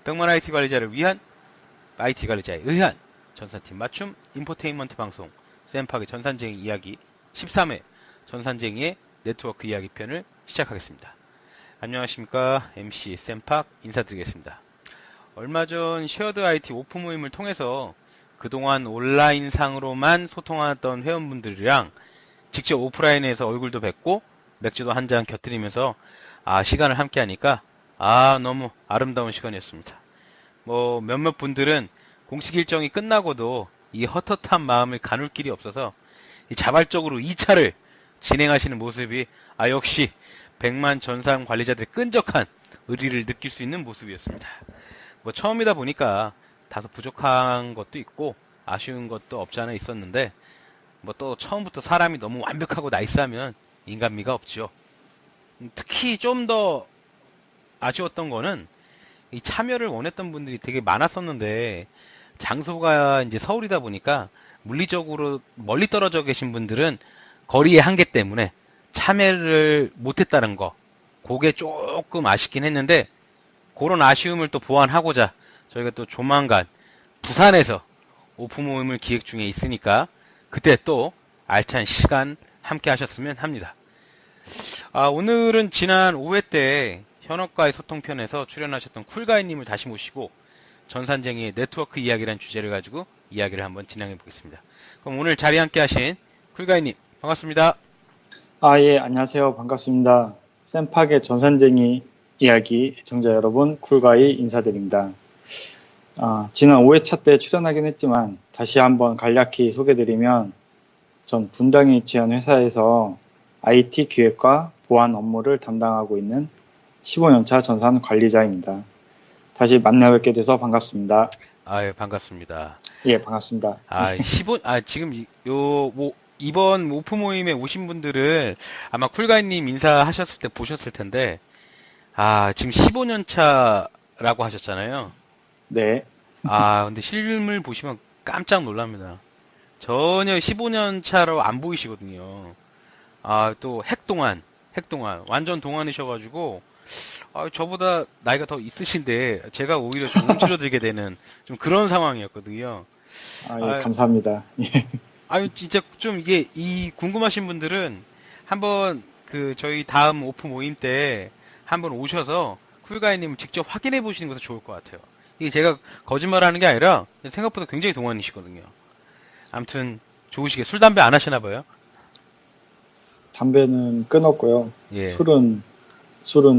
백만 IT 관리자를 위한 IT 관리자에 의한 전산팀 맞춤 인포테인먼트 방송 쌤팍의 전산쟁이 이야기 13회 전산쟁이의 네트워크 이야기 편을 시작하겠습니다. 안녕하십니까. MC 쌤팍 인사드리겠습니다. 얼마 전 쉐어드 IT 오프 모임을 통해서 그동안 온라인상으로만 소통하던 회원분들이랑 직접 오프라인에서 얼굴도 뵙고 맥주도 한 잔 곁들이면서 시간을 함께 하니까 너무 아름다운 시간이었습니다. 몇몇 분들은 공식 일정이 끝나고도 이 헛헛한 마음을 가눌 길이 없어서 자발적으로 2차를 진행하시는 모습이 역시 100만 전산 관리자들의 끈적한 의리를 느낄 수 있는 모습이었습니다. 처음이다 보니까 다소 부족한 것도 있고 아쉬운 것도 없지 않아 있었는데 또 처음부터 사람이 너무 완벽하고 나이스하면 인간미가 없죠. 특히 좀 더 아쉬웠던 거는 이 참여를 원했던 분들이 되게 많았었는데 장소가 이제 서울이다 보니까 물리적으로 멀리 떨어져 계신 분들은 거리의 한계 때문에 참여를 못했다는 거, 그게 조금 아쉽긴 했는데 그런 아쉬움을 또 보완하고자 저희가 또 조만간 부산에서 오프 모임을 기획 중에 있으니까 그때 또 알찬 시간 함께 하셨으면 합니다. 오늘은 지난 5회 때 현업과의 소통편에서 출연하셨던 쿨가이님을 다시 모시고 전산쟁이의 네트워크 이야기라는 주제를 가지고 이야기를 한번 진행해 보겠습니다. 그럼 오늘 자리 함께 하신 쿨가이님 반갑습니다. 예, 안녕하세요. 반갑습니다. 쌤팍의 전산쟁이 이야기 애청자 여러분, 쿨가이 인사드립니다. 지난 5회차 때 출연하긴 했지만 다시 한번 간략히 소개드리면 전 분당에 위치한 회사에서 IT 기획과 보안 업무를 담당하고 있는 15년차 전산 관리자입니다. 다시 만나 뵙게 돼서 반갑습니다. 예, 반갑습니다. 예, 반갑습니다. 지금 이번 오프 모임에 오신 분들을 아마 쿨가이님 인사하셨을 때 보셨을 텐데, 지금 15년 차라고 하셨잖아요. 네. 근데 실물 보시면 깜짝 놀랍니다. 전혀 15년 차로 안 보이시거든요. 또 핵동안, 완전 동안이셔가지고, 저보다 나이가 더 있으신데, 제가 오히려 좀 움츠러들게 되는 좀 그런 상황이었거든요. 예, 감사합니다. 진짜 좀 궁금하신 분들은 한번 저희 다음 오프 모임 때 한번 오셔서 쿨가이님을 직접 확인해 보시는 것도 좋을 것 같아요. 이게 제가 거짓말 하는 게 아니라 생각보다 굉장히 동안이시거든요. 아무튼 좋으시게 술, 담배 안 하시나 봐요? 담배는 끊었고요. 예. 술은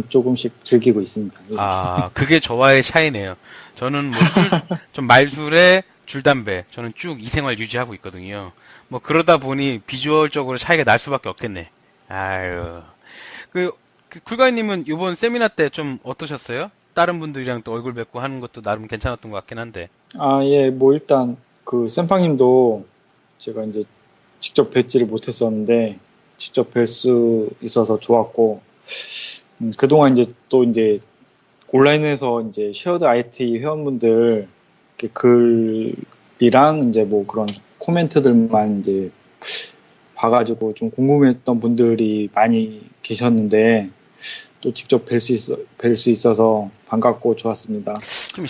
조금씩 즐기고 있습니다. 예. 그게 저와의 차이네요. 저는 좀 말술에 줄담배, 저는 쭉 이 생활 유지하고 있거든요. 그러다 보니 비주얼적으로 차이가 날 수밖에 없겠네. 쿨가이님은 이번 세미나 때 좀 어떠셨어요? 다른 분들이랑 또 얼굴 뵙고 하는 것도 나름 괜찮았던 것 같긴 한데. 예, 일단 쌤팡님도 제가 이제 직접 뵙지를 못했었는데 직접 뵐 수 있어서 좋았고, 그동안 또 온라인에서 쉐어드 IT 회원분들 글이랑 그런 코멘트들만 봐가지고 좀 궁금했던 분들이 많이 계셨는데 또 직접 뵐 수 있어서 반갑고 좋았습니다. 좀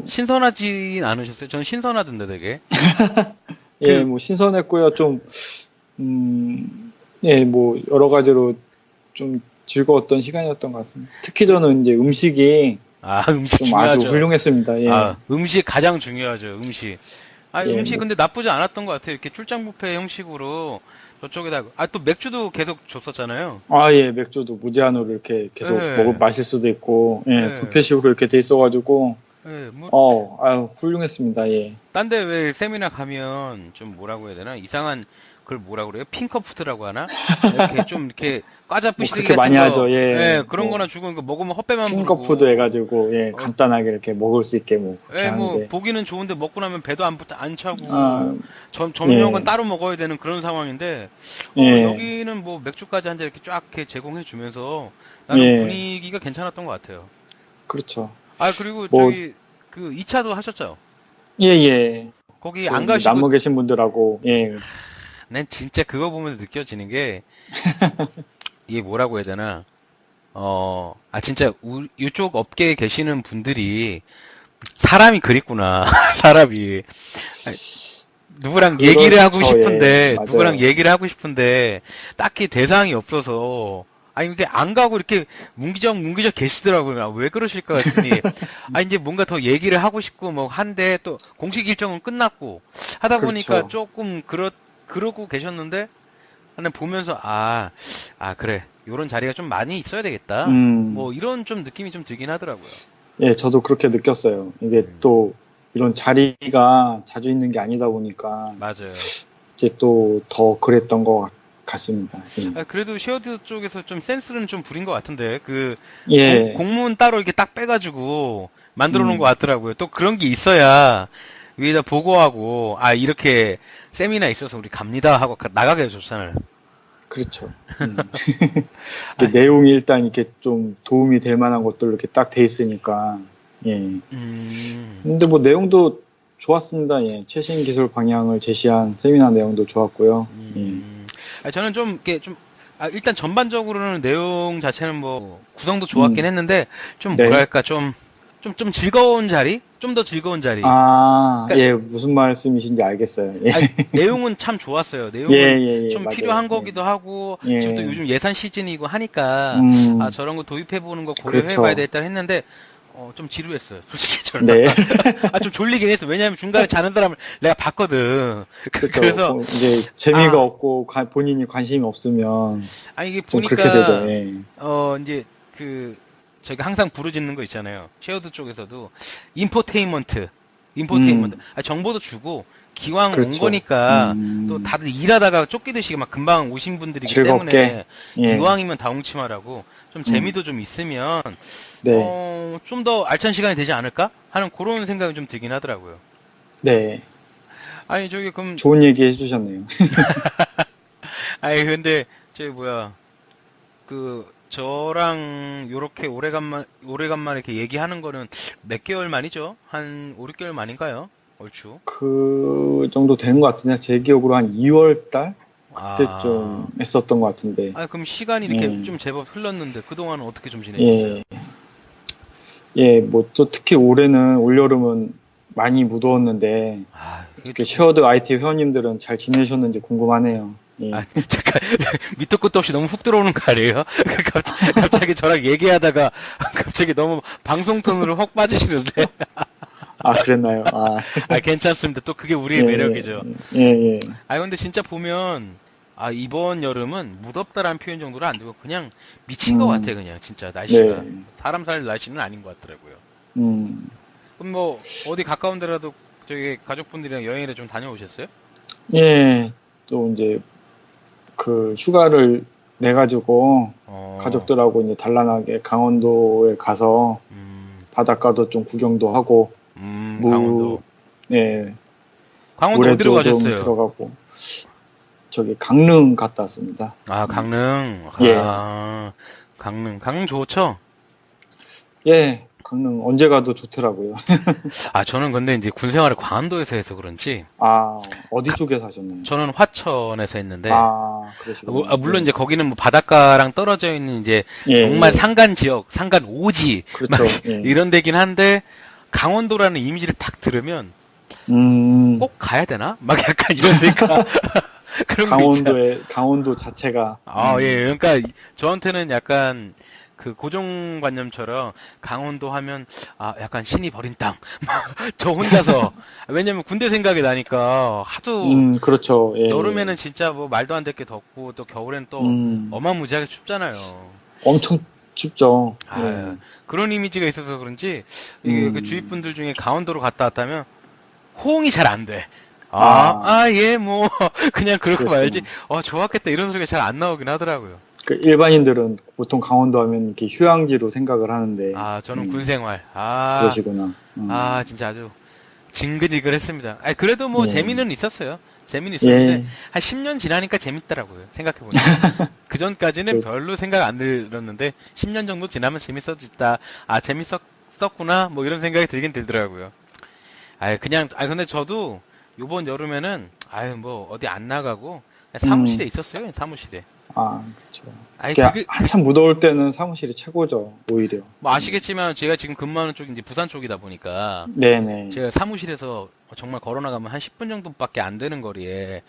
신선하진 않으셨어요? 저는 신선하던데 되게. 예, 신선했고요. 여러 가지로 좀 즐거웠던 시간이었던 것 같습니다. 특히 저는 음식이 음식 좀 중요하죠. 아주 훌륭했습니다. 예. 음식 가장 중요하죠. 음식. 예, 음식 근데 나쁘지 않았던 것 같아요. 이렇게 출장 뷔페 형식으로 저쪽에다 또 맥주도 계속 줬었잖아요. 예, 맥주도 무제한으로 이렇게 계속 마실 수도 있고, 네. 뷔페식으로 이렇게 돼 있어가지고, 네, 훌륭했습니다. 예. 딴데 왜 세미나 가면 좀 뭐라고 해야 되나? 이상한 그걸 뭐라고 그래요? 핑커푸드라고 하나? 이렇게 좀 이렇게 과자 부시기 그렇게 많이 하죠. 예. 네, 그런 거나 주고 먹으면 헛배만 부르고. 핑커푸드 해가지고 간단하게 이렇게 먹을 수 있게 그렇게 하는데. 보기는 좋은데 먹고 나면 배도 안 차고 점심은 따로 먹어야 되는 그런 상황인데 여기는 맥주까지 한 잔 이렇게 쫙 이렇게 제공해 주면서 나는 분위기가 괜찮았던 것 같아요. 그렇죠. 그리고 저기 2차도 하셨죠? 예. 거기 안 가시고 남아 계신 분들하고 난 진짜 그거 보면서 느껴지는 게 이게 뭐라고 해야 되나? 진짜, 이쪽 업계에 계시는 분들이, 사람이 그립구나, 사람이. 아니, 누구랑 얘기를 하고 그렇죠. 싶은데, 예, 맞아요. 누구랑 얘기를 하고 싶은데, 딱히 대상이 없어서, 이게 안 가고 이렇게 문기적 계시더라고요. 왜 그러실까 했더니, 이제 뭔가 더 얘기를 하고 싶고, 뭐, 한데, 또, 공식 일정은 끝났고, 하다 보니까 그렇죠. 조금, 그러고 계셨는데, 하나 보면서, 그래. 요런 자리가 좀 많이 있어야 되겠다. 음, 뭐, 이런 좀 느낌이 좀 들긴 하더라고요. 예, 저도 그렇게 느꼈어요. 이게 음, 또 이런 자리가 자주 있는 게 아니다 보니까 맞아요. 이제 또 더 그랬던 것 같습니다. 그래도 쉐어드 쪽에서 좀 센스는 좀 부린 것 같은데, 예, 예, 공문 따로 이렇게 딱 빼가지고 만들어 놓은 것 음, 같더라고요. 또 그런 게 있어야 위에다 보고하고, 이렇게 세미나 있어서 우리 갑니다 하고 나가게 해줬잖아요. 그렇죠. 이렇게 아, 내용이 일단 이렇게 좀 도움이 될 만한 것들로 이렇게 딱 돼 있으니까, 예. 음, 근데 뭐 내용도 좋았습니다. 예. 최신 기술 방향을 제시한 세미나 내용도 좋았고요. 예. 저는 좀, 이렇게 좀, 일단 전반적으로는 내용 자체는 뭐, 구성도 좋았긴 음, 했는데, 좀 네. 뭐랄까, 좀 즐거운 자리? 좀 더 즐거운 자리. 아, 그러니까 예, 무슨 말씀이신지 알겠어요. 예, 내용은 참 좋았어요. 예, 내용은 예, 예, 좀 맞아요. 필요한 예, 거기도 하고, 지금 또 예, 요즘 예산 시즌이고 하니까, 음, 저런 거 도입해보는 거 고려해봐야 그렇죠. 되겠다 했는데, 좀 지루했어요. 솔직히 저는. 네, 좀 졸리긴 했어. 왜냐면 중간에 자는 사람을 내가 봤거든. 그렇죠. 그래서, 이제 재미가 아, 없고 본인이 관심이 없으면 이게 좀 그렇게 되죠. 보니까, 예. 이제, 저희가 항상 부르짖는 거 있잖아요. 쉐어드 쪽에서도, 인포테인먼트. 인포테인먼트. 음, 정보도 주고, 기왕 온 그렇죠. 거니까, 또 다들 일하다가 쫓기듯이 막 금방 오신 분들이기 즐겁게, 때문에, 예, 이왕이면 다홍침하라고, 좀 음, 재미도 좀 있으면, 네, 좀 더 알찬 시간이 되지 않을까? 하는 그런 생각이 좀 들긴 하더라고요. 네. 저기, 그럼, 좋은 얘기 해주셨네요. 근데, 뭐야, 저랑 요렇게 오래간만에 이렇게 얘기하는 거는 몇 개월 만이죠? 한 5, 6개월 만인가요? 얼추. 그 정도 된 것 같은데, 제 기억으로 한 2월 달? 그때쯤 아, 했었던 것 같은데, 그럼 시간이 이렇게 예, 좀 제법 흘렀는데, 그동안은 어떻게 좀 지내셨어요? 예, 예, 뭐 또 특히 올해는, 올여름은 많이 무더웠는데, 이게 어떻게 조금, 쉐어드 IT 회원님들은 잘 지내셨는지 궁금하네요. 예. 잠깐, 밑도 끝도 없이 너무 훅 들어오는 거 아니에요? 갑자기 저랑 얘기하다가, 갑자기 너무 방송 톤으로 확 빠지시는데. 아, 그랬나요? 아, 괜찮습니다. 또 그게 예, 우리의 매력이죠. 예, 예, 근데 진짜 보면, 이번 여름은 무덥다라는 표현 정도로 안 되고, 그냥 미친 것 같아, 음, 그냥, 진짜, 날씨가. 네, 사람 살 날씨는 아닌 것 같더라고요. 음, 그럼 뭐, 어디 가까운 데라도, 저기, 가족분들이랑 여행을 좀 다녀오셨어요? 예, 또 이제 그 휴가를 내가지고 어, 가족들하고 이제 단란하게 강원도에 가서 음, 바닷가도 좀 구경도 하고, 무, 강원도. 예, 강원도 어디로 물에도 좀 가셨어요? 들어가고, 저기 강릉 갔다 왔습니다. 강릉. 예, 강릉 좋죠? 예, 강릉 언제 가도 좋더라고요. 저는 근데 이제 군 생활을 광안도에서 해서 그런지, 아, 어디 쪽에 사셨나요? 저는 화천에서 했는데, 아, 그러시구나. 물론 예, 이제 거기는 뭐 바닷가랑 떨어져 있는 이제 예, 정말 예, 산간 지역, 산간 오지 막 그렇죠. 예, 이런 데긴 한데 강원도라는 이미지를 딱 들으면 음, 꼭 가야 되나? 막 약간 이런 생각 그런 거 있잖아. 강원도 자체가, 예. 그러니까 저한테는 약간 그 고정관념처럼 강원도 하면 약간 신이 버린 땅. 저 혼자서 왜냐면 군대 생각이 나니까 하도 그렇죠. 예, 예. 여름에는 진짜 뭐 말도 안 될 게 덥고 또 겨울엔 또 음, 어마무지하게 춥잖아요. 엄청 춥죠. 아, 예, 그런 이미지가 있어서 그런지 이게 그 주위 음, 분들 중에 강원도로 갔다 왔다면 호응이 잘 안 돼. 아, 예, 뭐 그냥 그러고 말지. 그러시구나. 좋았겠다 이런 소리가 잘 안 나오긴 하더라고요. 그 일반인들은 보통 강원도 하면 이렇게 휴양지로 생각을 하는데, 저는 군 생활. 그러시구나. 진짜 아주 징글징글했습니다. 그래도 뭐 예, 재미는 있었어요. 재미는 있었는데 예, 한 10년 지나니까 재밌더라고요. 생각해 보니까. 그 전까지는 저, 별로 생각 안 들었는데 10년 정도 지나면 재밌어졌다. 재밌었구나. 뭐 이런 생각이 들긴 들더라고요. 근데 저도 요번 여름에는 뭐 어디 안 나가고 그냥 사무실에 음, 있었어요. 사무실에. 아, 그렇죠. 아니, 이게 한참 무더울 때는 사무실이 최고죠, 오히려. 뭐 아시겠지만 제가 지금 근무하는 쪽이 이제 부산 쪽이다 보니까 네네. 제가 사무실에서 정말 걸어 나가면 한 10분 정도밖에 안 되는 거리에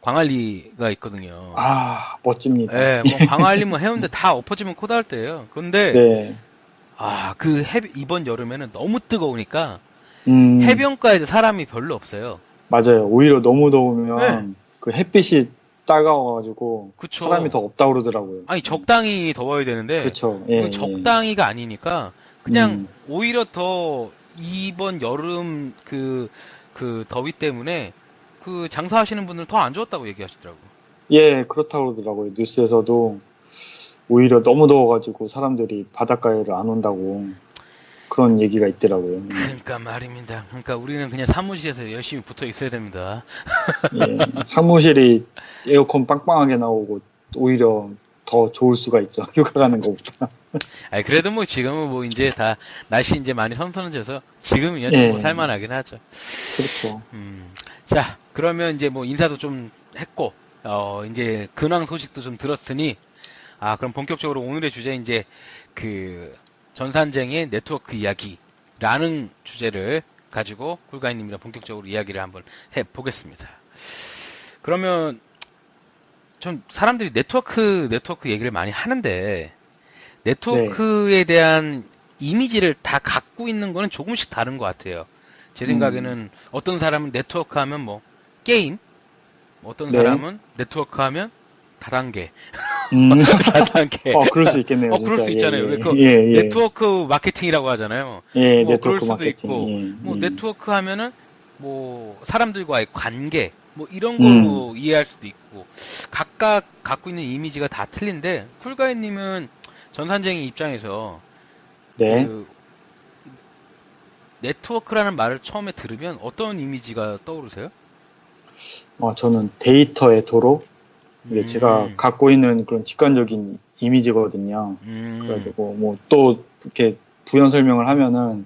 광안리가 있거든요. 아, 멋집니다. 예, 뭐 광안리 뭐 해운대 다 엎어지면 코다할 때예요. 근데 네. 이번 여름에는 너무 뜨거우니까 음, 해변가에 사람이 별로 없어요. 맞아요. 오히려 너무 더우면 네. 그 햇빛이 따가워가지고 그쵸. 사람이 더 없다 그러더라고요. 아니 적당히 더워야 되는데 그렇죠. 그 예, 적당히가 아니니까 그냥 음. 오히려 더 이번 여름 그 더위 때문에 그 장사하시는 분들 더 안 좋았다고 얘기하시더라고요. 예, 그렇다고 그러더라고요. 뉴스에서도 오히려 너무 더워가지고 사람들이 바닷가에를 안 온다고 그런 얘기가 있더라고요. 그러니까 말입니다. 그러니까 우리는 그냥 사무실에서 열심히 붙어 있어야 됩니다. 예, 사무실이 에어컨 빵빵하게 나오고 오히려 더 좋을 수가 있죠. 휴가 가는 것보다. 아니 그래도 뭐 지금은 뭐 이제 다 날씨 이제 많이 선선해져서 지금이면 예. 뭐 살만하긴 하죠. 그렇죠. 자, 그러면 이제 뭐 인사도 좀 했고, 이제 근황 소식도 좀 들었으니, 그럼 본격적으로 오늘의 주제 이제 그 전산쟁의 네트워크 이야기라는 주제를 가지고 쿨가이님이랑 본격적으로 이야기를 한번 해보겠습니다. 그러면 좀 사람들이 네트워크 얘기를 많이 하는데, 네트워크에 대한 이미지를 다 갖고 있는 거는 조금씩 다른 것 같아요. 제 생각에는 어떤 사람은 네트워크 하면 뭐 게임, 어떤 네. 사람은 네트워크 하면 다단계, 음. 다단계. 그럴 수 있겠네요. 그럴 진짜. 수 있잖아요. 예, 그 예, 예. 네트워크 마케팅이라고 하잖아요. 예, 뭐 그럴 네트워크 수도 마케팅. 있고, 예, 뭐 예. 네트워크 하면은 뭐 사람들과의 관계, 뭐 이런 걸로 이해할 수도 있고, 각각 갖고 있는 이미지가 다 틀린데, 쿨가이님은 전산쟁이 입장에서 네. 그 네트워크라는 말을 처음에 들으면 어떤 이미지가 떠오르세요? 저는 데이터의 도로, 이게 제가 갖고 있는 그런 직관적인 이미지거든요. 그래가지고 뭐 또 이렇게 부연 설명을 하면은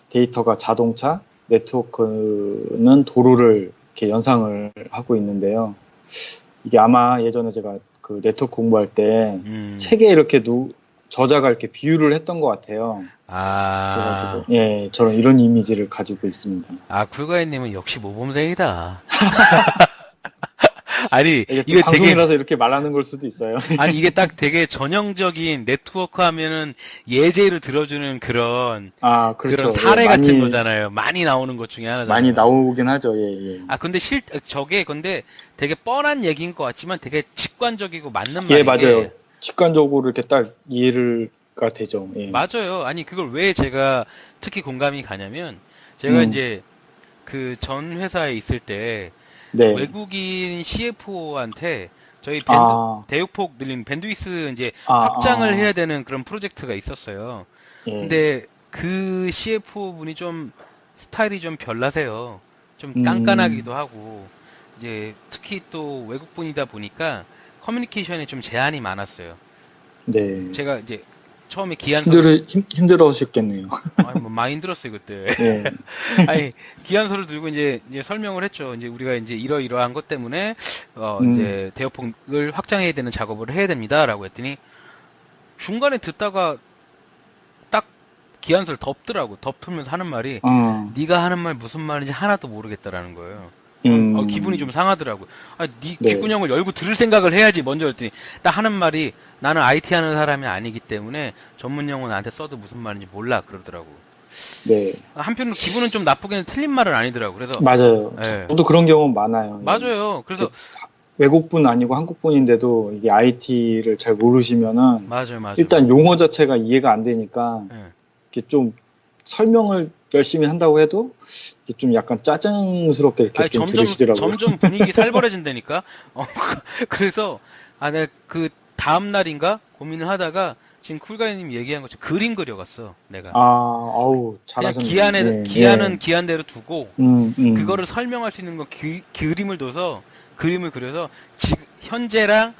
데이터가 자동차, 네트워크는 도로를 이렇게 연상을 하고 있는데요. 이게 아마 예전에 제가 그 네트워크 공부할 때 책에 이렇게 저자가 이렇게 비유를 했던 것 같아요. 그래가지고 예, 저는 이런 이미지를 가지고 있습니다. 쿨가이님은 역시 모범생이다. 아니 이게 방송이라서 이렇게 말하는 걸 수도 있어요. 아니 이게 딱 되게 전형적인 네트워크 하면은 예제를 들어주는 그런 그렇죠. 그런 사례 같은 거잖아요. 많이 나오는 것 중에 하나잖아요. 많이 나오긴 하죠. 예, 예. 근데 근데 되게 뻔한 얘기인 것 같지만 되게 직관적이고 맞는 예, 말이에요. 맞아요. 직관적으로 이렇게 딱 이해가 되죠. 예. 맞아요. 아니 그걸 왜 제가 특히 공감이 가냐면 제가 이제 그 전 회사에 있을 때 네. 외국인 CFO한테 저희 대역폭 늘린 밴드위스 이제 확장을 해야 되는 그런 프로젝트가 있었어요. 예. 근데 그 CFO 분이 좀 스타일이 좀 별나세요. 좀 깐깐하기도 하고 이제 특히 또 외국 분이다 보니까 커뮤니케이션에 좀 제한이 많았어요. 네. 제가 이제 처음에 기한서를 힘들으셨겠네요. 아니 뭐 많이 힘들었어요 그때. 예. 아니 기한서를 들고 이제 설명을 했죠. 이제 우리가 이제 이러이러한 것 때문에 이제 대역폭을 확장해야 되는 작업을 해야 됩니다라고 했더니 중간에 듣다가 딱 기한서를 덮더라고. 덮으면서 하는 말이 네가 하는 말 무슨 말인지 하나도 모르겠다라는 거예요. 기분이 좀 상하더라고요. 네 귓구녕을 열고 들을 생각을 해야지 먼저 했더니 딱 하는 말이 나는 IT 하는 사람이 아니기 때문에 전문 용어 나한테 써도 무슨 말인지 몰라 그러더라고. 네. 한편으로 기분은 좀 나쁘게는 틀린 말은 아니더라고. 그래서 맞아요. 네. 저도 그런 경우는 많아요. 맞아요. 그래서 외국분 아니고 한국분인데도 이게 IT를 잘 모르시면은 맞아요. 일단 용어 자체가 이해가 안 되니까 이렇게 좀 설명을 열심히 한다고 해도 이게 좀 약간 짜증스럽게 이렇게 좀 들으시더라고요. 점점 분위기 살벌해진다니까. 그래서 내가 그 다음 날인가 고민을 하다가 지금 쿨가이님 얘기한 것처럼 그림 그려갔어 내가. 아우 잘하셨네요. 그냥 기한은 기한대로 두고 그거를 설명할 수 있는 건 그림을 둬서 그림을 그려서 지금 현재랑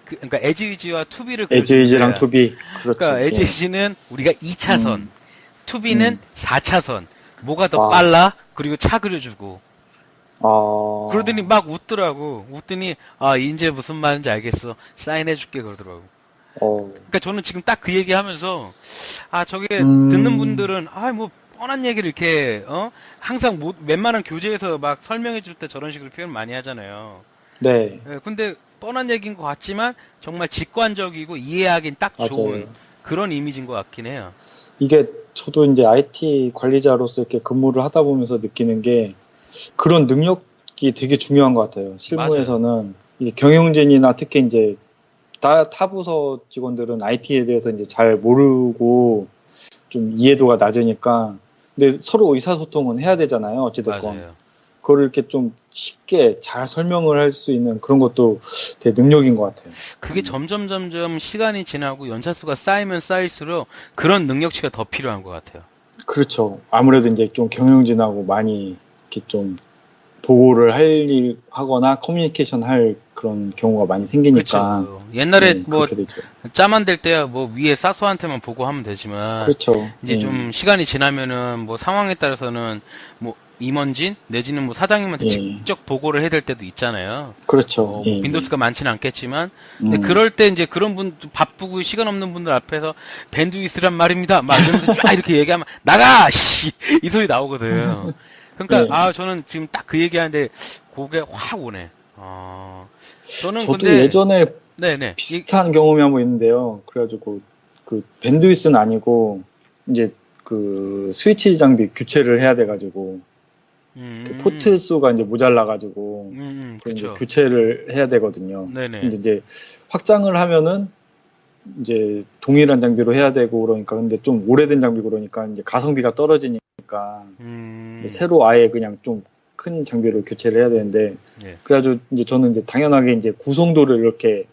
그러니까 에지위지와 투비를 에지위지랑 투비. 그렇죠. 그러니까 에지위지는 우리가 2차선, 투비는 4차선. 뭐가 더 빨라? 그리고 차 그려주고. 그러더니 막 웃더라고. 웃더니, 아, 이제 무슨 말인지 알겠어. 사인해줄게, 그러더라고. 그러니까 저는 지금 딱 그 얘기 하면서, 아, 저게 듣는 분들은, 아, 뭐, 뻔한 얘기를 이렇게, 항상 웬만한 교재에서 막 설명해줄 때 저런 식으로 표현 많이 하잖아요. 네. 예, 근데 뻔한 얘기인 것 같지만, 정말 직관적이고 이해하긴 딱 좋은 맞아요. 그런 이미지인 것 같긴 해요. 이게 저도 이제 IT 관리자로서 이렇게 근무를 하다 보면서 느끼는 게 그런 능력이 되게 중요한 것 같아요. 실무에서는 이게 경영진이나 특히 이제 타 부서 직원들은 IT에 대해서 이제 잘 모르고 좀 이해도가 낮으니까 근데 서로 의사소통은 해야 되잖아요. 어찌됐건. 맞아요. 그걸 이렇게 좀 쉽게 잘 설명을 할 수 있는 그런 것도 되게 능력인 것 같아요. 그게 점점 시간이 지나고 연차수가 쌓이면 쌓일수록 그런 능력치가 더 필요한 것 같아요. 그렇죠. 아무래도 이제 좀 경영진하고 많이 이렇게 좀 보고를 하거나 커뮤니케이션 할 그런 경우가 많이 생기니까. 그렇죠. 옛날에 뭐 그렇게 되죠. 짬 안 될 때야 뭐 위에 사수한테만 보고하면 되지만 그렇죠. 이제 좀 시간이 지나면은 뭐 상황에 따라서는 뭐 임원진 내지는 뭐 사장님한테 직접 보고를 해야 될 때도 있잖아요. 그렇죠. 뭐 빈도수가 많지는 않겠지만 근데 그럴 때 이제 그런 분 바쁘고 시간 없는 분들 앞에서 밴드위스란 말입니다. 막 이러면서 쫙 이렇게 얘기하면 나가 씨 이 소리 나오거든. 그러니까 아 저는 지금 딱 그 얘기하는데 그게 확 오네. 저는 저도 근데 예전에 네네 비슷한 경험이 한번 있는데요. 그래가지고 그 밴드위스는 아니고 이제 그 스위치 장비 교체를 해야 돼가지고 그 포트 수가 이제 모자라가지고 이제 교체를 해야 되거든요. 네네. 근데 이제 확장을 하면은 이제 동일한 장비로 해야 되고 그러니까 근데 좀 오래된 장비고 그러니까 이제 가성비가 떨어지니까 새로 아예 그냥 좀 큰 장비로 교체를 해야 되는데 그래가지고 이제 저는 이제 당연하게 이제 구성도를 이렇게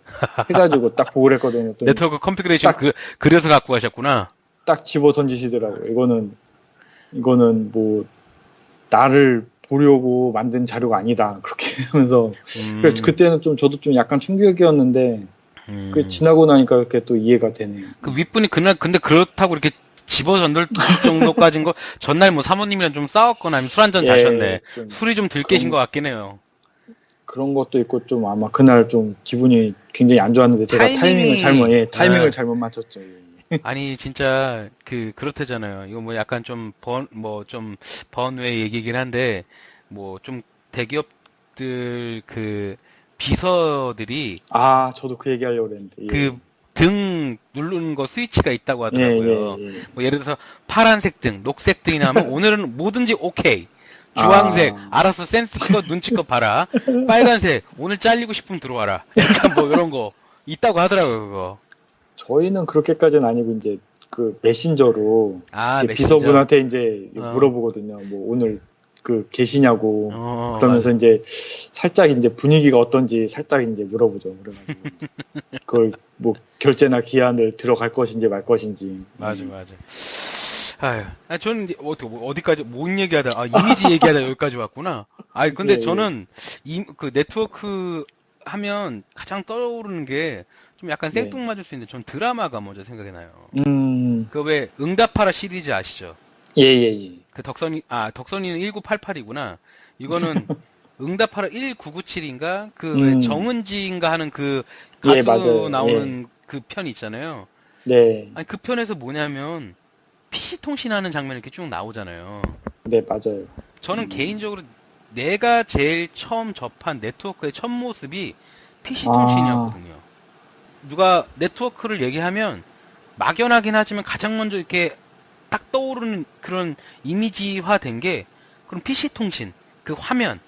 해가지고 딱 보고를 했거든요. 네트워크 컨피그레이션 그래서 갖고 가셨구나. 딱 집어 던지시더라고요. 이거는 뭐 나를 보려고 만든 자료가 아니다. 그렇게 하면서 그래서 그때는 좀 저도 좀 약간 충격이었는데 그 지나고 나니까 이렇게 또 이해가 되네요. 그 윗분이 그날 근데 그렇다고 이렇게 집어 던질 정도까지인 거 전날 뭐 사모님이랑 좀 싸웠거나 아니면 술 한잔 자셨네. 술이 좀 들 깨신 것 같긴 해요. 그런 것도 있고 좀 아마 그날 좀 기분이 굉장히 안 좋았는데 제가 타이밍을 잘못 맞췄죠. 아니 진짜 그렇대잖아요. 이거 뭐 약간 좀 번외 얘기긴 한데 뭐 좀 대기업들 그 비서들이 저도 그 얘기하려고 그랬는데 그 등 누르는 거 스위치가 있다고 하더라고요. 뭐 예를 들어서 파란색 등, 녹색 등이 나오면 오늘은 뭐든지 오케이. 주황색, 알아서 센스껏 눈치껏 봐라. 빨간색, 오늘 잘리고 싶으면 들어와라. 약간 뭐 이런 거 있다고 하더라고요, 그거. 저희는 그렇게까지는 아니고 이제 그 메신저로 비서분한테 이제 물어보거든요. 뭐 오늘 계시냐고 그러면서 맞아. 이제 살짝 이제 분위기가 어떤지 살짝 이제 물어보죠. 그래가지고 그걸 뭐 결제나 기한을 들어갈 것인지 말 것인지. 맞아. 저는 어디까지 뭔 얘기하다 이미지 얘기하다 여기까지 왔구나. 근데 저는 그 네트워크 하면 가장 떠오르는 게 좀 약간 생뚱맞을 수 있는데 전 드라마가 먼저 생각이 나요. 그 왜 응답하라 시리즈 아시죠? 예. 그 덕선이는 1988이구나. 이거는 응답하라 1997인가? 왜 정은지인가 하는 그 가수 나오는 그 편 있잖아요. 네. 그 편에서 뭐냐면 PC 통신하는 장면이 이렇게 쭉 나오잖아요. 네, 맞아요. 저는 개인적으로 내가 제일 처음 접한 네트워크의 첫 모습이 PC 통신이었거든요. 누가 네트워크를 얘기하면 막연하긴 하지만 가장 먼저 이렇게 딱 떠오르는 그런 이미지화 된 게 그런 PC 통신 그 화면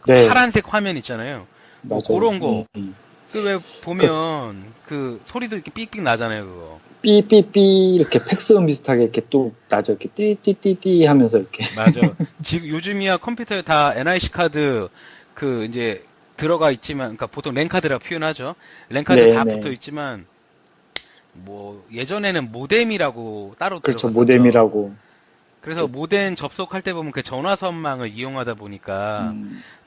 파란색 화면 있잖아요. 뭐 그런 거. 그 왜 보면 그 소리도 이렇게 삑삑 나잖아요, 그거. 삐삐삐 이렇게 팩스음 비슷하게 이렇게 또 나죠. 이렇게 띠띠띠띠 하면서 이렇게. 맞아. 지금 요즘이야 컴퓨터에 다 NIC 카드 그 이제 들어가 있지만, 그러니까 보통 랜카드라고 표현하죠. 랜카드 다 붙어 있지만 뭐 예전에는 모뎀이라고 따로 그렇죠. 들어갔었죠. 모뎀이라고. 그래서 모뎀 접속할 때 보면 그 전화선망을 이용하다 보니까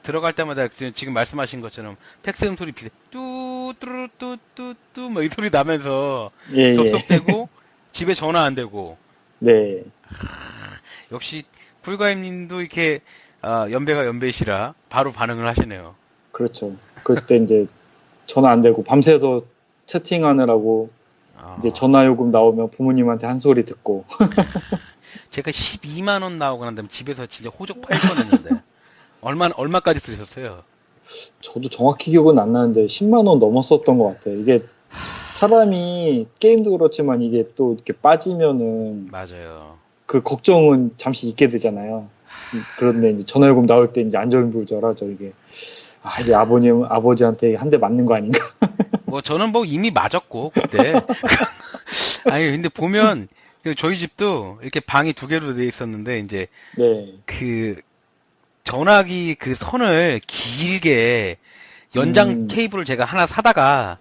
들어갈 때마다 지금 말씀하신 것처럼 팩스음 소리 뚜뚜뚜뚜뚜 뭐 이 소리 나면서 접속되고 집에 전화 안 되고. 네. 역시 쿨가임님도 이렇게 연배가 연배이시라 바로 반응을 하시네요. 그렇죠. 그때 이제 전화 안 되고 밤새서 채팅하느라고 이제 전화 요금 나오면 부모님한테 한 소리 듣고. 제가 12만 원 나오고 난 다음에 집에서 진짜 호적 팔 뻔했는데 얼마까지 쓰셨어요? 저도 정확히 기억은 안 나는데 10만 원 넘었었던 것 같아요. 이게 사람이 게임도 그렇지만 이게 또 이렇게 빠지면은 맞아요. 그 걱정은 잠시 잊게 되잖아요. 그런데 이제 전화요금 나올 때 이제 안절부절하죠. 이게 아버지한테 한 대 맞는 거 아닌가? 뭐 저는 뭐 이미 맞았고 그때. 아니 근데 보면 저희 집도 이렇게 방이 두 개로 돼 있었는데 이제 네. 그 전화기 그 선을 길게 연장 케이블을 제가 하나 사다가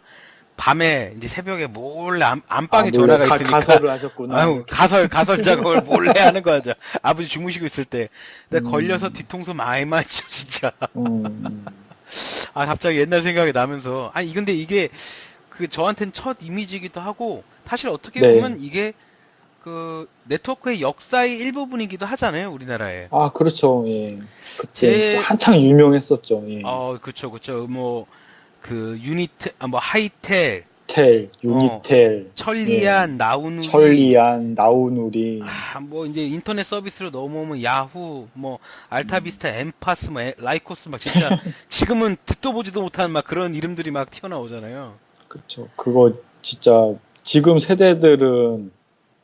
밤에 이제 새벽에 몰래 안방에 몰래 전화가 있으니까 가설을 하셨구나. 아유, 가설 작업을 몰래 하는 거죠. 아버지 주무시고 있을 때. 근데 걸려서 뒤통수 많이 맞죠, 진짜. 갑자기 옛날 생각이 나면서. 아니, 근데 이게 저한테는 첫 이미지이기도 하고, 사실 어떻게 네. 보면 이게 네트워크의 역사의 일부분이기도 하잖아요, 우리나라에. 그렇죠. 예. 그때 한창 유명했었죠. 예. 그쵸. 하이텔, 유니텔, 천리안, 나우누리. 뭐 이제 인터넷 서비스로 넘어오면 야후, 뭐 알타비스타, 엠파스, 뭐 라이코스 막 진짜 지금은 듣도 보지도 못하는 막 그런 이름들이 막 튀어나오잖아요. 그렇죠. 그거 진짜 지금 세대들은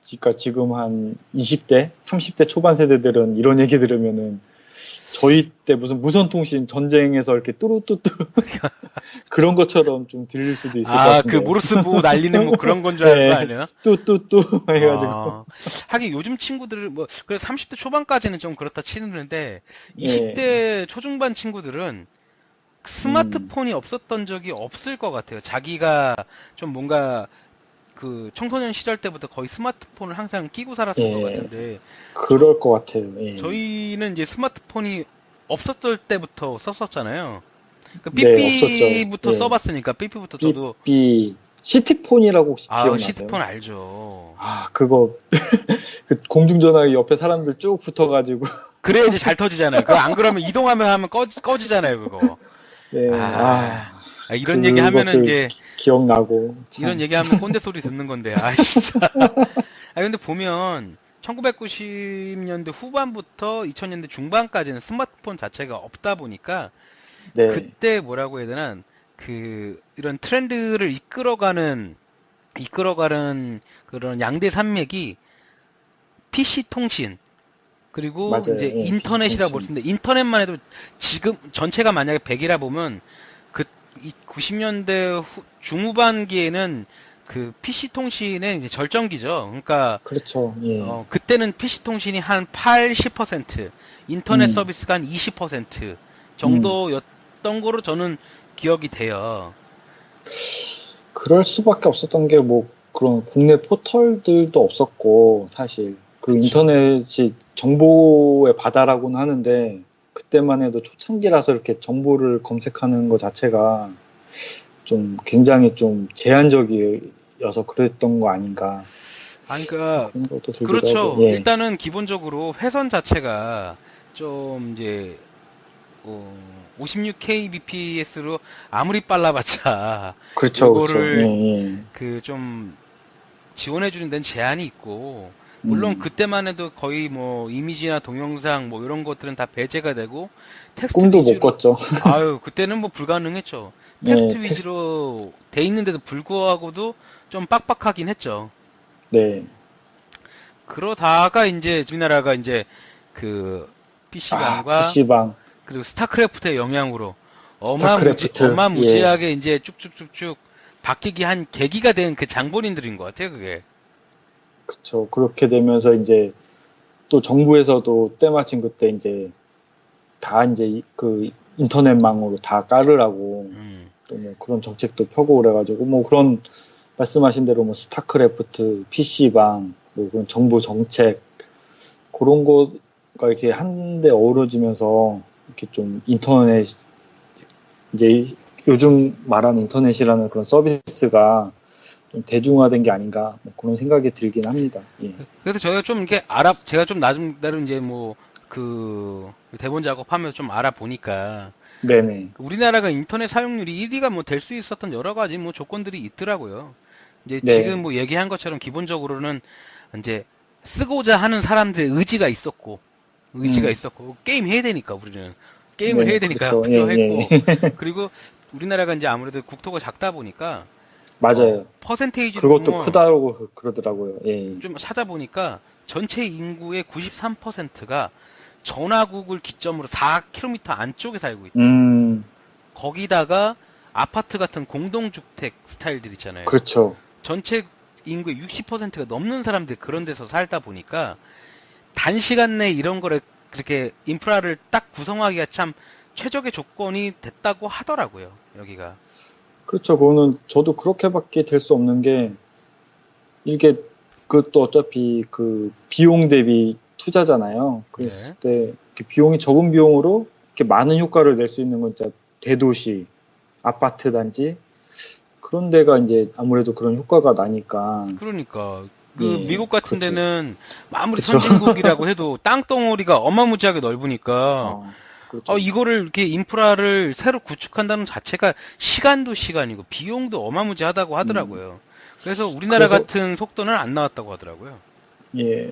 그러니까 지금 한 20대, 30대 초반 세대들은 이런 얘기 들으면은 저희 때 무슨 무선통신 전쟁에서 이렇게 뚜루뚜뚜 그런 것처럼 좀 들릴 수도 있을 것 같은데. 그 모르스보 날리는 뭐 그런 건 줄 알는 거 아니에요? 뚜뚜뚜 해가지고. 하긴 요즘 친구들 그래 30대 초반까지는 좀 그렇다 치는데 20대 초중반 친구들은 스마트폰이 없었던 적이 없을 것 같아요. 자기가 좀 뭔가 청소년 시절 때부터 거의 스마트폰을 항상 끼고 살았을 것 같은데. 그럴 것 같아요. 예. 저희는 이제 스마트폰이 없었을 때부터 썼었잖아요. 없었죠. 삐삐부터 써봤으니까, 삐삐부터 저도. 삐삐. 시티폰이라고 혹시 기억나세요? 시티폰 알죠. 그거, 공중전화기 옆에 사람들 쭉 붙어가지고. 그래야지 잘 터지잖아요. 안 그러면 이동하면 꺼지잖아요, 그거. 네. 이런 얘기 하면은 이제. 기억나고. 이런 얘기하면 꼰대 소리 듣는 건데, 진짜. 근데 보면, 1990년대 후반부터 2000년대 중반까지는 스마트폰 자체가 없다 보니까, 그때 뭐라고 해야 되나, 이런 트렌드를 이끌어가는 그런 양대 산맥이 PC 통신, 그리고 맞아요. 이제 인터넷이라 볼 수 있는데, 인터넷만 해도 지금 전체가 만약에 100이라 보면, 90년대 중후반기에는 PC 통신의 이제 절정기죠. 그러니까 그렇죠. 예. 그때는 PC 통신이 한 80%, 인터넷 서비스가 한 20% 정도였던 거로 저는 기억이 돼요. 그럴 수밖에 없었던 게 그런 국내 포털들도 없었고 사실 인터넷이 정보의 바다라고는 하는데 그때만 해도 초창기라서 이렇게 정보를 검색하는 것 자체가 좀 굉장히 좀 제한적이어서 그랬던 거 아닌가. 그렇죠. 일단은 기본적으로 회선 자체가 좀 이제 56kbps로 아무리 빨라봤자 그렇죠. 그거를 좀 지원해주는 데는 제한이 있고. 물론 그때만 해도 거의 이미지나 동영상 이런 것들은 다 배제가 되고 텍스트 꿈도 위주로, 못 꿨죠. 그때는 불가능했죠. 텍스트 위주로 돼 있는데도 불구하고도 좀 빡빡하긴 했죠. 네. 그러다가 이제 우리나라가 이제 PC방과 PC방 그리고 스타크래프트의 영향으로 어마무지하게 이제 쭉쭉쭉쭉 바뀌게 한 계기가 된 장본인들인 것 같아요, 그게. 그쵸. 그렇게 되면서 이제 또 정부에서도 때마침 그때 이제 다 이제 인터넷망으로 다 깔으라고 또 그런 정책도 펴고 그래가지고 그런 말씀하신 대로 스타크래프트, PC방, 그런 정부 정책 그런 거가 이렇게 한데 어우러지면서 이렇게 좀 인터넷 이제 요즘 말하는 인터넷이라는 그런 서비스가 좀 대중화된 게 아닌가 그런 생각이 들긴 합니다. 예. 그래서 저희가 좀 이렇게 제가 좀 나름 이제 그 대본 작업하면서 좀 알아보니까 네네. 우리나라가 인터넷 사용률이 1위가 뭐 될 수 있었던 여러 가지 뭐 조건들이 있더라고요. 이제 네. 지금 뭐 얘기한 것처럼 기본적으로는 이제 쓰고자 하는 사람들의 의지가 음, 있었고 게임 해야 되니까 우리는 게임을 해야 네네. 되니까 그렇죠. 예, 필요했고 예. 그리고 우리나라가 이제 아무래도 국토가 작다 보니까 맞아요. 퍼센테이지로 그것도 보면 크다고 그러더라고요. 예. 좀 찾아보니까 전체 인구의 93%가 전화국을 기점으로 4km 안쪽에 살고 있대요. 음, 거기다가 아파트 같은 공동주택 스타일들 있잖아요. 그렇죠. 전체 인구의 60%가 넘는 사람들이 그런 데서 살다 보니까 단시간 내에 이런 거를 그렇게 인프라를 딱 구성하기가 참 최적의 조건이 됐다고 하더라고요. 여기가. 그렇죠. 그거는 저도 그렇게밖에 될 수 없는 게 이게 그것도 어차피 그 비용 대비 투자잖아요. 그랬을 네. 때 이렇게 비용이 적은 비용으로 이렇게 많은 효과를 낼 수 있는 건 진짜 대도시, 아파트 단지 그런 데가 이제 아무래도 그런 효과가 나니까 그러니까 그 예, 미국 같은 그렇죠. 데는 아무리 그렇죠. 선진국이라고 해도 땅덩어리가 어마무지하게 넓으니까 그렇죠. 이거를 이렇게 인프라를 새로 구축한다는 자체가 시간도 시간이고 비용도 어마무지하다고 음, 하더라고요. 그래서 우리나라 그래서 같은 속도는 안 나왔다고 하더라고요. 예,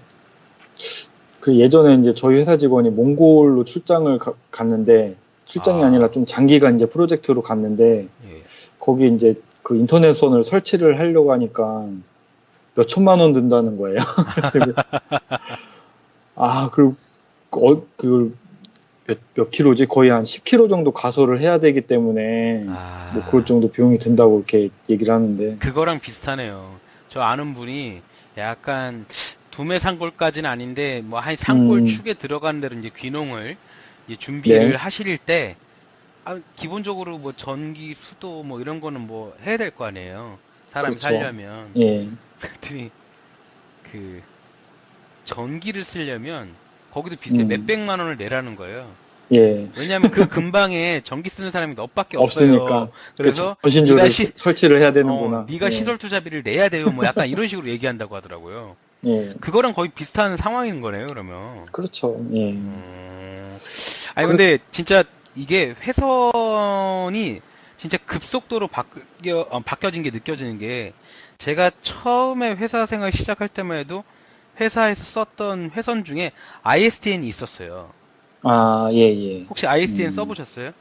그 예전에 이제 저희 회사 직원이 몽골로 출장을 갔는데 출장이 아, 아니라 좀 장기간 이제 프로젝트로 갔는데 예. 거기 이제 그 인터넷선을 설치를 하려고 하니까 몇 천만 원 든다는 거예요. 그래서 그, 그 몇 킬로지? 거의 한 10킬로 정도 가설을 해야 되기 때문에 뭐 그럴 아, 정도 비용이 든다고 이렇게 얘기를 하는데 그거랑 비슷하네요. 저 아는 분이 약간 두매 산골까지는 아닌데 뭐 한 산골 음, 축에 들어가는 데로 이제 귀농을 이제 준비를 네, 하실 때 기본적으로 뭐 전기, 수도 뭐 이런 거는 뭐 해야 될 거 아니에요. 사람이 그렇죠. 살려면. 예, 그랬더니 그 전기를 쓰려면 거기도 비슷해 음, 몇백만 원을 내라는 거예요. 예, 왜냐하면 그 근방에 전기 쓰는 사람이 너밖에 없어요. 없으니까 그 그래서 네가 전신주를 설치를 해야 되는구나. 네가 예, 시설 투자비를 내야 돼요. 뭐 약간 이런 식으로 얘기한다고 하더라고요. 예, 그거랑 거의 비슷한 상황인 거네요, 그러면. 그렇죠. 예, 음... 아니, 그, 근데 진짜 이게 회선이 진짜 급속도로 바뀌어진 게 느껴지는 게 제가 처음에 회사 생활 시작할 때만 해도 회사에서 썼던 회선 중에 ISDN이 있었어요. 예, 예. 혹시 ISDN 음, 써보셨어요?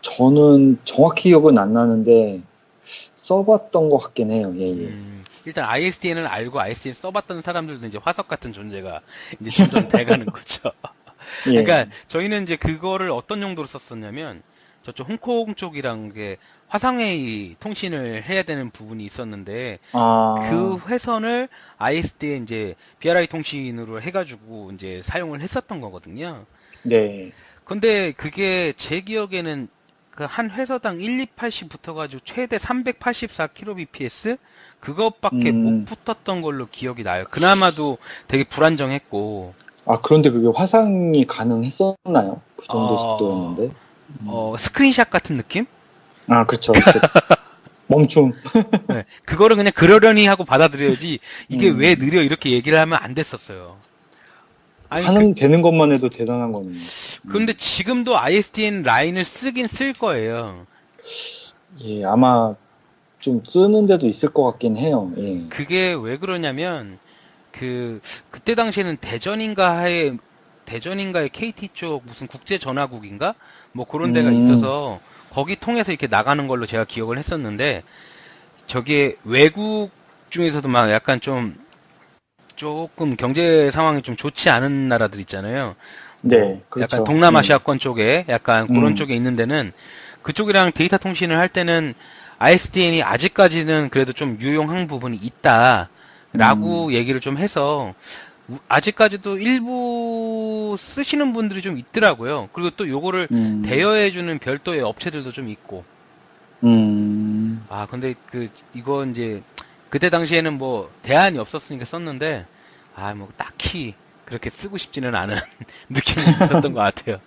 저는 정확히 기억은 안 나는데 써봤던 것 같긴 해요. 예, 예. 일단 ISDN을 알고 ISDN 써봤던 사람들도 이제 화석 같은 존재가 이제 점점 돼가는 거죠. 예, 그러니까 저희는 이제 그거를 어떤 용도로 썼었냐면 저쪽 홍콩 쪽이랑 게 화상회의 통신을 해야 되는 부분이 있었는데 그 아, 회선을 ISDN 이제 BRI 통신으로 해가지고 이제 사용을 했었던 거거든요. 네. 근데 그게 제 기억에는 그 한 회서당 1280 붙어가지고 최대 384kbps 그것밖에 못 음, 붙었던 걸로 기억이 나요. 그나마도 되게 불안정했고 그런데 그게 화상이 가능했었나요? 그 정도 어, 속도였는데. 음. 스크린샷 같은 느낌? 그쵸. 이렇게 멈춤. 네, 그거를 그냥 그러려니 하고 받아들여야지 이게 왜 음, 느려 이렇게 얘기를 하면 안 됐었어요. 아니 되는 것만 해도 대단한 거네요. 그런데 지금도 ISDN 라인을 쓰긴 쓸 거예요. 예, 아마 좀 쓰는 데도 있을 것 같긴 해요. 예. 그게 왜 그러냐면 그때 당시에는 대전인가의 KT 쪽 무슨 국제 전화국인가 뭐 그런 데가 음, 있어서 거기 통해서 이렇게 나가는 걸로 제가 기억을 했었는데 저게 외국 중에서도 막 약간 좀 조금 경제 상황이 좀 좋지 않은 나라들 있잖아요. 뭐 네, 약간 그렇죠. 예. 동남아시아권 쪽에 약간 그런 음, 쪽에 있는 데는 그쪽이랑 데이터 통신을 할 때는 ISDN이 아직까지는 그래도 좀 유용한 부분이 음, 있다라고 얘기를 좀 해서 아직까지도 일부 쓰시는 분들이 좀 있더라고요. 그리고 또 요거를 음, 대여해주는 별도의 업체들도 좀 있고. 음. 근데 이거 이제 그때 당시에는 뭐 대안이 없었으니까 썼는데 뭐 딱히 그렇게 쓰고 싶지는 않은 느낌이 있었던 것 같아요.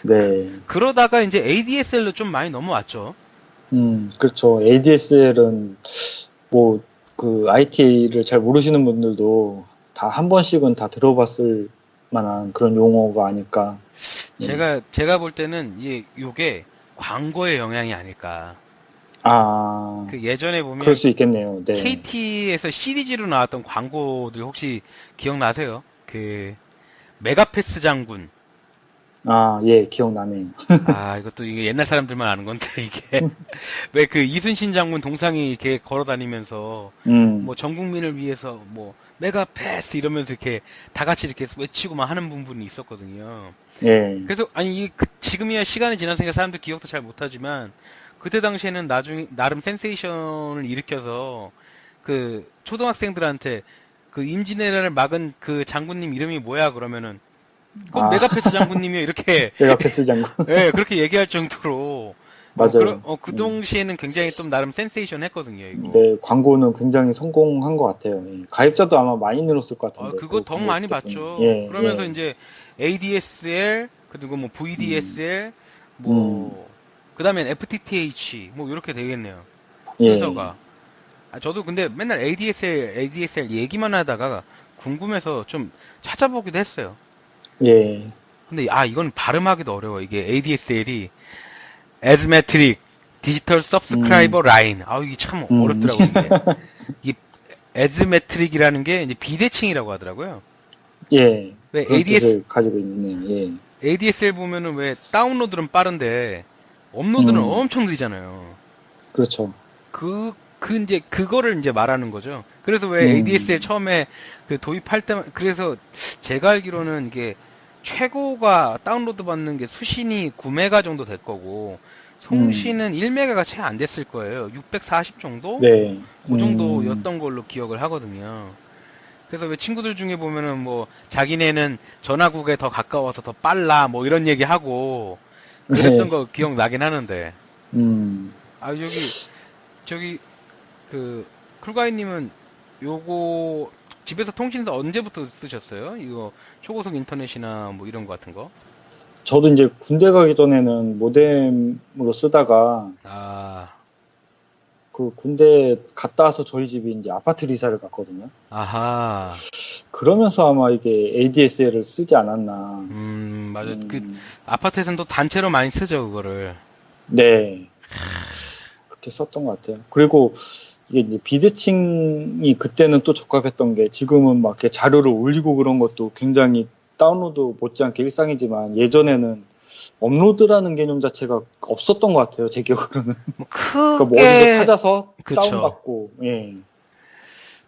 네. 그러다가 이제 ADSL로 좀 많이 넘어왔죠. 그렇죠. ADSL은 뭐 그 IT를 잘 모르시는 분들도 다 한 번씩은 다 들어봤을 만한 그런 용어가 아닐까. 예. 제가 볼 때는 요게 광고의 영향이 아닐까. 아, 그 예전에 보면 그럴 수 있겠네요. 네. KT에서 시리즈로 나왔던 광고들 혹시 기억나세요? 그 메가패스 장군. 아, 예, 기억나네요. 아, 이것도 이게 옛날 사람들만 아는 건데 이게 왜 그 이순신 장군 동상이 이렇게 걸어 다니면서 뭐 전 국민을 위해서 뭐 메가패스 이러면서 이렇게 다 같이 이렇게 외치고 막 하는 부분이 있었거든요. 예. 그래서 아니 이게 지금이야 시간이 지났으니까 사람들 기억도 잘 못하지만 그때 당시에는 나중에 나름 센세이션을 일으켜서 그 초등학생들한테 그 임진왜란을 막은 그 장군님 이름이 뭐야 그러면은 그건 아, 메가패스 장군님이요 이렇게 메가패스 장군. 예 그렇게 얘기할 정도로 맞아요. 그 당시에는 굉장히 좀 나름 센세이션 했거든요 이거. 네, 광고는 굉장히 성공한 것 같아요. 예. 가입자도 아마 많이 늘었을 것 같은데. 그거 그 더 광고 많이 덕분에. 봤죠. 예, 그러면서 예. 이제 ADSL 그리고 뭐 VDSL 뭐 그다음엔 FTTH 뭐 이렇게 되겠네요. 예. 순서가. 저도 근데 맨날 ADSL 얘기만 하다가 궁금해서 좀 찾아보기도 했어요. 예. 근데 이건 발음하기도 어려워. 이게 ADSL이 Asymmetric Digital Subscriber Line. 이게 참 어렵더라고요. 이게 Asymmetric이라는 게 이제 비대칭이라고 하더라고요. 예. 왜 그런 뜻을 가지고 있네요. 예. ADSL 보면은 왜 다운로드는 빠른데 업로드는 음. 엄청 느리잖아요. 그렇죠. 이제 그거를 이제 말하는 거죠. 그래서 왜 ADSL 처음에 그 도입할 때 그래서 제가 알기로는 이게 최고가 다운로드 받는 게 수신이 9메가 정도 될 거고 송신은 1메가가 채 안 됐을 거예요. 640 정도? 네. 그 정도였던 걸로 기억을 하거든요. 그래서 왜 친구들 중에 보면은 뭐 자기네는 전화국에 더 가까워서 더 빨라 뭐 이런 얘기하고 그랬던 네. 거 기억나긴 하는데 음. 저기 그 쿨가이님은 요거 집에서 통신사 언제부터 쓰셨어요? 이거 초고속 인터넷이나 뭐 이런 거 같은 거? 저도 이제 군대 가기 전에는 모뎀으로 쓰다가 그 군대 갔다 와서 저희 집이 이제 아파트 이사를 갔거든요. 아하. 그러면서 아마 이게 ADSL을 쓰지 않았나. 맞아. 그 아파트에서는 또 단체로 많이 쓰죠, 그거를. 네. 그렇게 썼던 것 같아요. 그리고 이게 이제 비대칭이 그때는 또 적합했던 게 지금은 막 이렇게 자료를 올리고 그런 것도 굉장히 다운로드 못지않게 일상이지만 예전에는 업로드라는 개념 자체가 없었던 것 같아요. 제 기억으로는. 뭐 그러니까 뭐 크게 어디서 찾아서 그쵸. 다운받고. 예.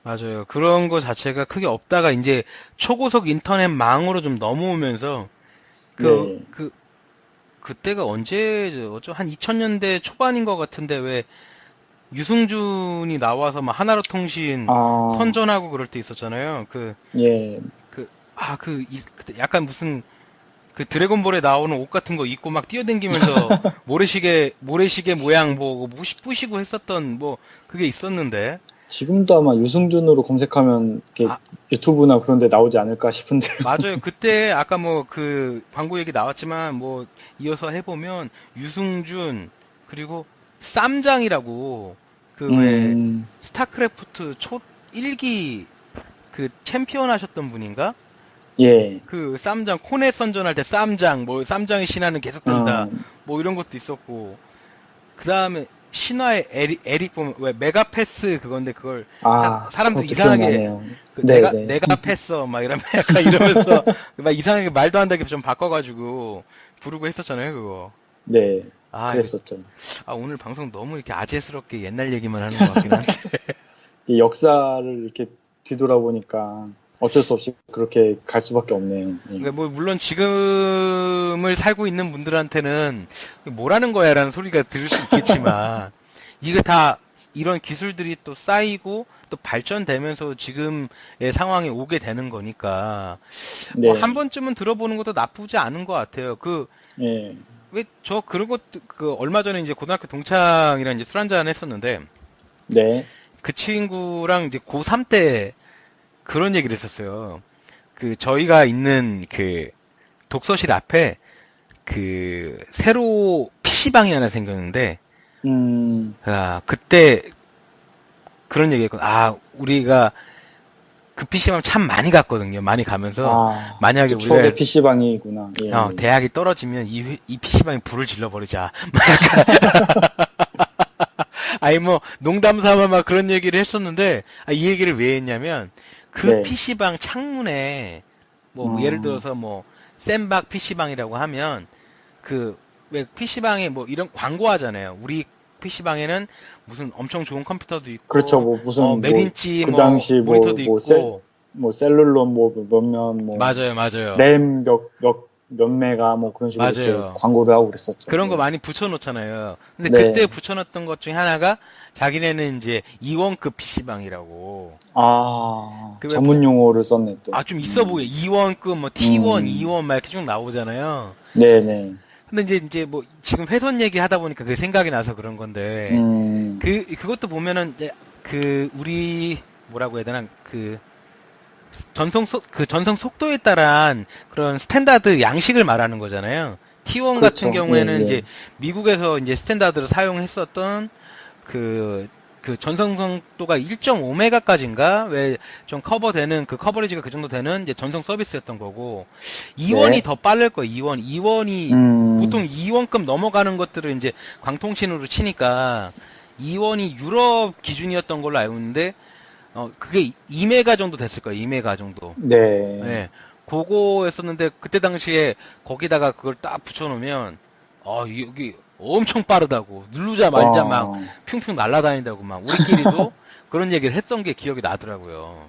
맞아요. 그런 거 자체가 크게 없다가 이제 초고속 인터넷망으로 좀 넘어오면서 네. 그때가 언제죠? 한 2000년대 초반인 것 같은데 왜 유승준이 나와서 막 하나로 통신 선전하고 그럴 때 있었잖아요. 예. 그때 약간 무슨 그 드래곤볼에 나오는 옷 같은 거 입고 막 뛰어다니면서 모래시계 모양 뭐 부시고 했었던 뭐 그게 있었는데. 지금도 아마 유승준으로 검색하면 이렇게 유튜브나 그런 데 나오지 않을까 싶은데. 맞아요. 그때 아까 뭐 그 광고 얘기 나왔지만 뭐 이어서 해보면 유승준 그리고 쌈장이라고 그 왜 스타크래프트 초 1기 그 챔피언 하셨던 분인가? 예. 그 쌈장 코넷 선전할 때 쌈장 뭐 쌈장의 신화는 계속된다 뭐 이런 것도 있었고 그 다음에 신화의 에릭 보면 왜 메가패스 그건데 그걸 사람들 이상하게 내가 패서 막 이러면 약간 이러면서 막 이상하게 말도 안 되게 좀 바꿔가지고 부르고 했었잖아요 그거. 네. 그랬었죠. 오늘 방송 너무 이렇게 아재스럽게 옛날 얘기만 하는 것 같긴 한데. 역사를 이렇게 뒤돌아보니까 어쩔 수 없이 그렇게 갈 수밖에 없네요. 그러니까 뭐 물론 지금을 살고 있는 분들한테는 뭐라는 거야라는 소리가 들을 수 있겠지만 이게 다 이런 기술들이 또 쌓이고 또 발전되면서 지금의 상황에 오게 되는 거니까 뭐 한 번쯤은 들어보는 것도 나쁘지 않은 것 같아요. 왜 저 그런 것도 얼마 전에 이제 고등학교 동창이랑 이제 술 한잔 했었는데 네. 그 친구랑 이제 고3 때 그런 얘기를 했었어요. 저희가 있는 독서실 앞에 새로 PC방이 하나 생겼는데, 그때 그런 얘기 했거든. 우리가 그 PC방 참 많이 갔거든요. 많이 가면서 아, 만약에 또 추억의 우리가 PC방이구나. 예, 예. 대학이 떨어지면 이 PC방에 불을 질러버리자. 아니 뭐 농담 삼아 막 그런 얘기를 했었는데 이 얘기를 왜 했냐면 그 네. PC방 창문에 뭐 음. 예를 들어서 뭐 샌박 PC방이라고 하면 그 왜 PC방에 뭐 이런 광고 하잖아요. 우리 PC방에는 무슨 엄청 좋은 컴퓨터도 있고 그렇죠. 뭐 무슨 몇인치 그 뭐 당시 모니터도 있고 뭐 셀룰론 뭐 몇몇 뭐 맞아요. 램 몇 메가 뭐 그런 식으로 맞아요. 이렇게 광고를 하고 그랬었죠. 그런 거 네. 많이 붙여놓잖아요. 근데 네. 그때 붙여놨던 것 중에 하나가 자기네는 이제 이원급 PC방이라고. 아, 그 왜 전문 용어를 썼네 또. 좀 있어 보여. 2원급, 뭐, T1, 음. 2원, 막 이렇게 쭉 나오잖아요. 네네. 근데 이제 뭐, 지금 회선 얘기 하다 보니까 그게 생각이 나서 그런 건데, 그것도 보면은, 이제 우리, 뭐라고 해야 되나, 전송 속도에 따른 그런 스탠다드 양식을 말하는 거잖아요. T1 그렇죠. 같은 경우에는 예, 예. 이제 미국에서 이제 스탠다드로 사용했었던 그 전송 속도가 1.5메가까지인가? 왜 좀 커버되는, 커버리지가 그 정도 되는 이제 전송 서비스였던 거고, 2원이 네. 더 빠를 거예요, 2원. 2원이, 보통 2원급 넘어가는 것들을 이제 광통신으로 치니까, 2원이 유럽 기준이었던 걸로 알고 있는데, 그게 2메가 정도 됐을 거예요, 2메가 정도. 네. 네. 그거였었는데, 그때 당시에 거기다가 그걸 딱 붙여놓으면, 여기 엄청 빠르다고. 누르자 말자 막 흉흉 날아다닌다고 막 우리끼리도 그런 얘기를 했던 게 기억이 나더라고요.